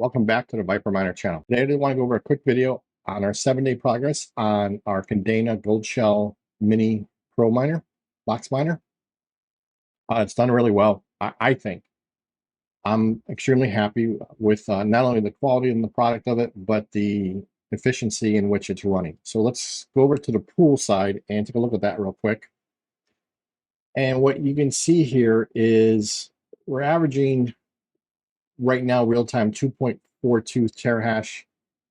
Welcome back to the Viper Miner channel. Today I want to go over a quick video on our 7-day progress on our KDA Goldshell Mini Pro Miner, Box Miner. It's done really well, I think. I'm extremely happy with not only the quality and the product of it, but the efficiency in which it's running. So let's go over to the pool side and take a look at that real quick. And what you can see here is we're averaging right now real-time 2.42 terahash.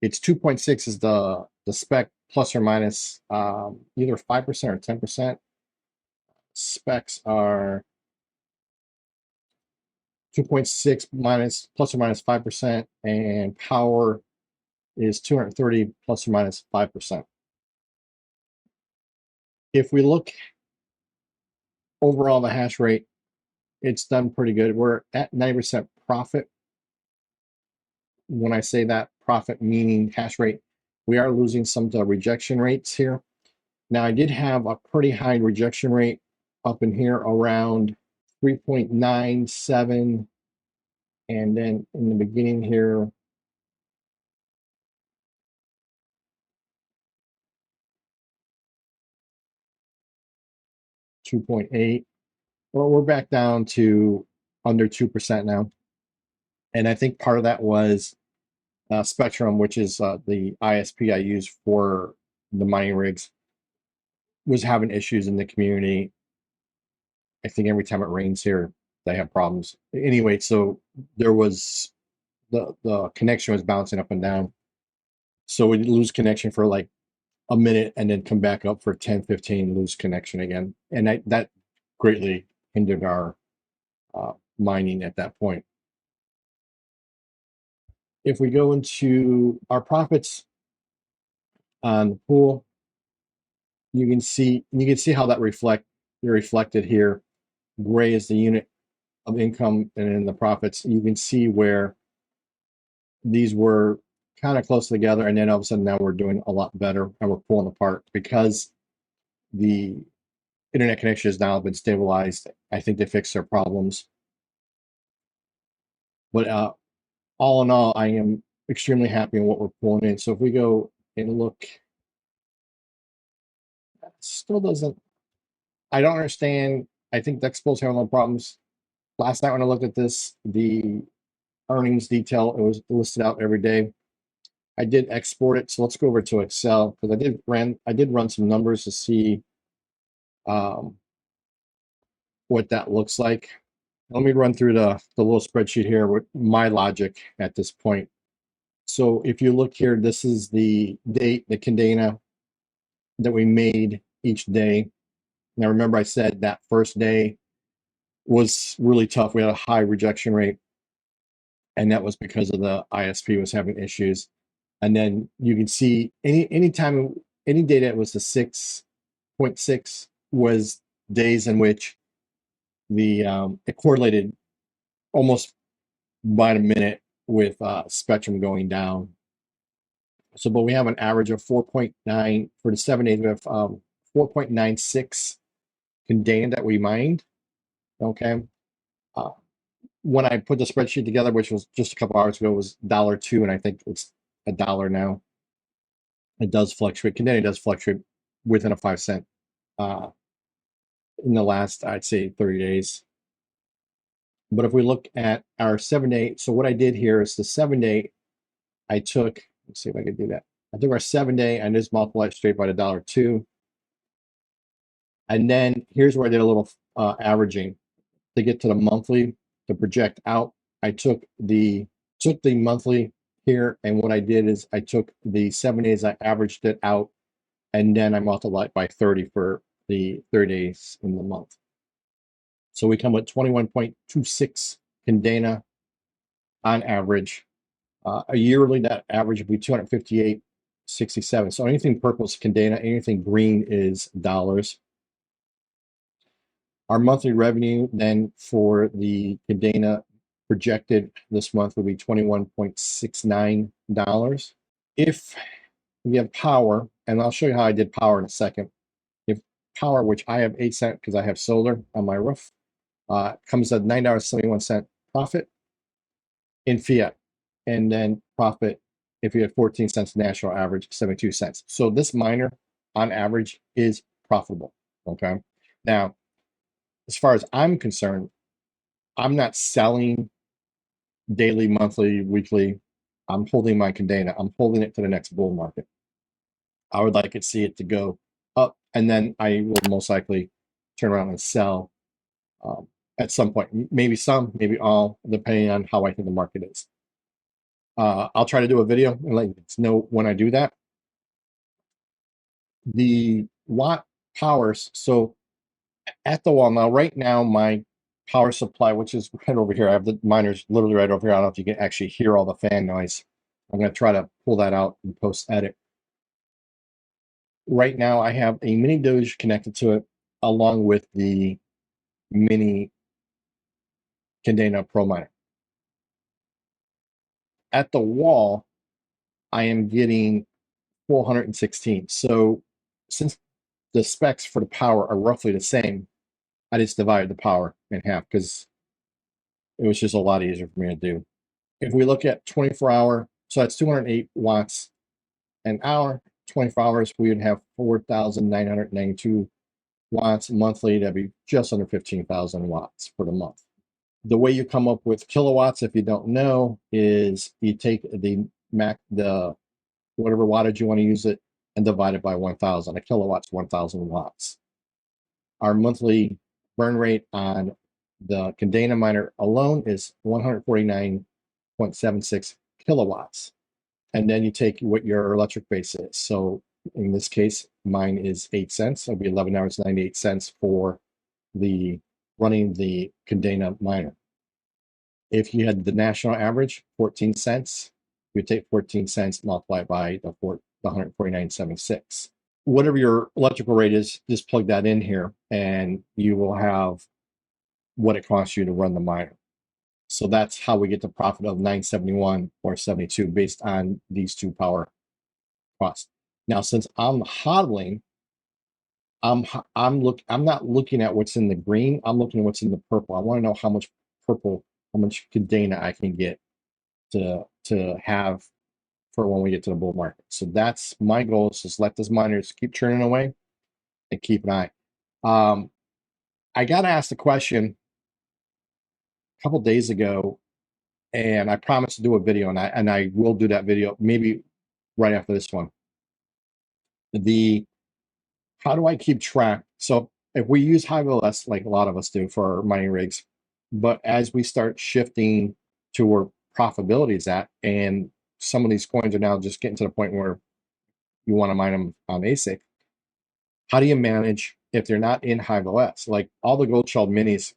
It's 2.6 is the spec, plus or minus either 5% or 10%. Specs are 2.6 minus plus or minus 5%, and power is 230 plus or minus 5%. If we look overall the hash rate, it's done pretty good. We're at 90% profit. When I say that, profit meaning hash rate, we are losing some of the rejection rates here. Now, I did have a pretty high rejection rate up in here around 3.97, and then in the beginning here, $2.8. Well, we're back down to under 2% now. And I think part of that was Spectrum, which is the ISP I use for the mining rigs, was having issues in the community. I think every time it rains here, they have problems. Anyway, so there was the connection was bouncing up and down. So we'd lose connection for like a minute and then come back up for 10, 15, lose connection again. And that greatly hindered our mining at that point. If we go into our profits on the pool, you can see how that reflected here. Gray is the unit of income, and in the profits, you can see where these were kind of close together, and then all of a sudden now we're doing a lot better and we're pulling apart because the internet connection has now been stabilized. I think they fixed their problems. But all in all, I am extremely happy in what we're pulling in. So if we go and look, still doesn't, I don't understand. I think Dexpo's having no problems. Last night when I looked at this, the earnings detail, it was listed out every day. I did export it, so let's go over to Excel because I did run some numbers to see what that looks like. Let me run through the little spreadsheet here with my logic at this point. So if you look here, this is the date, the KDA that we made each day. Now remember I said that first day was really tough. We had a high rejection rate, and that was because of the ISP was having issues. And then you can see any day that was the 6.6 was days in which the it correlated almost by a minute with Spectrum going down. So, but we have an average of 4.9 for the 7 days. We have 4.96 KDA that we mined. Okay. When I put the spreadsheet together, which was just a couple hours ago, it was $1.02, and I think it's $1 now. It does fluctuate. KDA does fluctuate within a 5-cent in the last, I'd say, 30 days. But if we look at our 7-day, so what I did here is the 7-day, I took, let's see if I can do that. I took our 7-day and just multiplied straight by the $1.02. And then here's where I did a little averaging to get to the monthly, to project out. I took the monthly here, and what I did is I took the 7 days, I averaged it out, and then I multiplied by 30 for the 30 days in the month. So we come with 21.26 KDA on average. A yearly, that average would be 258.67. So anything purple is KDA, anything green is dollars. Our monthly revenue then for the KDA projected this month will be $21.69. If we have power, and I'll show you how I did power in a second. If power, which I have 8 cents because I have solar on my roof, comes at $9.71 profit in fiat. and then profit if you had 14 cents national average, 72 cents. So this miner on average is profitable. Okay. Now, as far as I'm concerned, I'm not selling daily, monthly, weekly. I'm holding my Kadena. I'm holding it to the next bull market. I would like to see it to go up, and then I will most likely turn around and sell at some point. Maybe some, maybe all, depending on how I think the market is. I'll try to do a video and let you know when I do that. The watt powers. So at the wall now, right now, my power supply, which is right over here, I have the miners literally right over here. I don't know if you can actually hear all the fan noise. I'm going to try to pull that out and post edit. Right now, I have a mini Doge connected to it, along with the mini Kadena Pro miner. At the wall, I am getting 416. So since the specs for the power are roughly the same, I just divided the power in half because it was just a lot easier for me to do. If we look at 24-hour, so that's 208 watts an hour. 24 hours, we would have 4,992 watts monthly. That'd be just under 15,000 watts for the month. The way you come up with kilowatts, if you don't know, is you take the whatever wattage you want to use it and divide it by 1,000. A kilowatt's 1,000 watts. Our monthly burn rate on the Kadena miner alone is 149.76 kilowatts. And then you take what your electric base is. So in this case, mine is 8 cents. It'll be 11 hours, 98 cents for the running the Kadena miner. If you had the national average, 14 cents, you take 14 cents, multiply it by the 149.76. Whatever your electrical rate is, just plug that in here and you will have what it costs you to run the miner. So that's how we get the profit of 971 or 72 based on these two power costs. Now, since I'm hodling, I'm not looking at what's in the green. I'm looking at what's in the purple. I want to know how much purple, how much Kadena I can get to have for when we get to the bull market. So that's my goal, is just let those miners keep churning away and keep an eye. I got asked a question a couple days ago, and I promised to do a video, and I will do that video maybe right after this one. How do I keep track? So if we use HIVEOS, like a lot of us do for our mining rigs, but as we start shifting to where profitability is at, and some of these coins are now just getting to the point where you want to mine them on ASIC, how do you manage if they're not in HIVEOS? Like all the Goldshell minis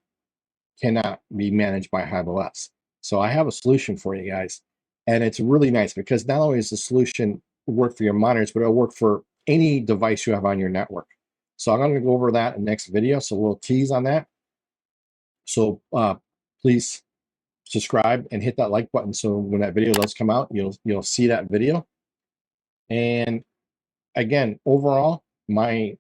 cannot be managed by HIVEOS. So I have a solution for you guys, and it's really nice because not only is the solution work for your miners, but it'll work for any device you have on your network. So I'm going to go over that in the next video. So we'll tease on that. So please subscribe and hit that like button. So when that video does come out, you'll see that video. And again, overall, my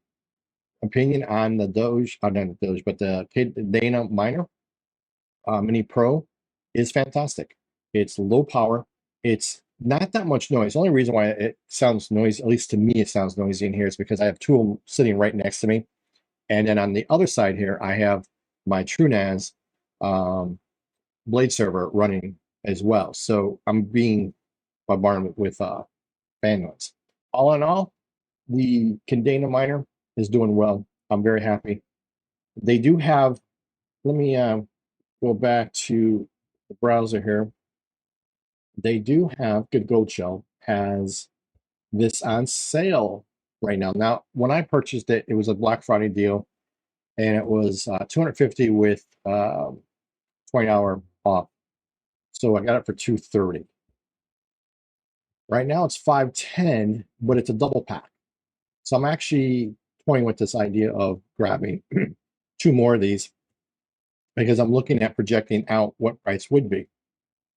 opinion on the Doge, not the Doge, but the Kadena miner Mini Pro is fantastic. It's low power. It's not that much noise. The only reason why it sounds noisy, at least to me, it sounds noisy in here, is because I have two of them sitting right next to me. And then on the other side here, I have my TrueNAS blade server running as well. So I'm being bombarded with fan noise. All in all, the Kadena miner is doing well. I'm very happy. They do have, let me go back to the browser here. They do have, Good Goldshell has this on sale right now. Now, when I purchased it, it was a Black Friday deal, and it was $250 with 20-hour off. So I got it for $230. Right now it's $510, but it's a double pack. So I'm actually toying with this idea of grabbing two more of these because I'm looking at projecting out what price would be.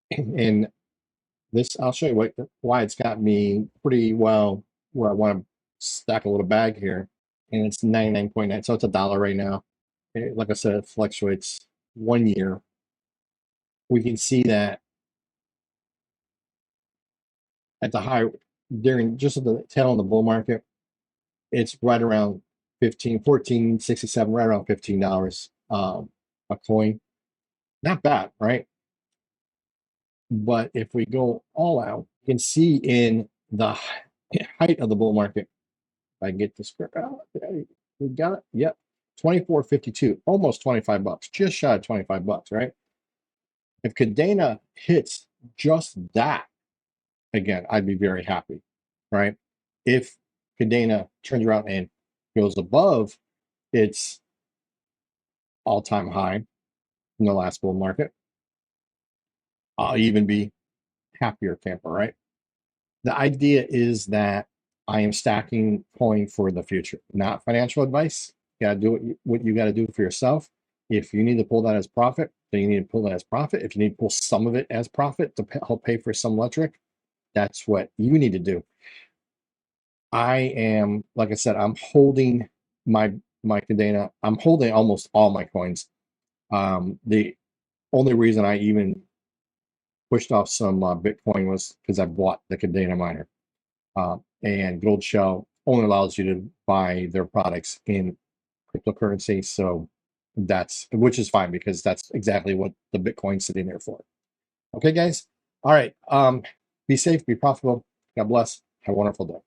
And this, I'll show you why it's got me pretty well where I want to stack a little bag here. And it's 99.9, so it's $1 right now. Like I said, it fluctuates 1 year. We can see that at the high during just at the tail of the bull market, it's right around 14.67, right around $15 a coin. Not bad, right? But if we go all out, you can see in the height of the bull market, if I can get the script out, we got it. Yep, 24.52, almost 25 bucks, just shy of 25 bucks, right? If Cadena hits just that again, I'd be very happy, right? If Cadena turns around and goes above its all-time high in the last bull market, I'll even be happier camper, right? The idea is that I am stacking coin for the future, not financial advice. You got to do what you got to do for yourself. If you need to pull that as profit, then you need to pull that as profit. If you need to pull some of it as profit to help pay for some electric, that's what you need to do. I am, like I said, I'm holding my Cadena. I'm holding almost all my coins. The only reason I even pushed off some Bitcoin was because I bought the Cadena miner. And Goldshell only allows you to buy their products in cryptocurrency. So which is fine because that's exactly what the Bitcoin's sitting there for. Okay, guys. All right. Be safe, be profitable. God bless. Have a wonderful day.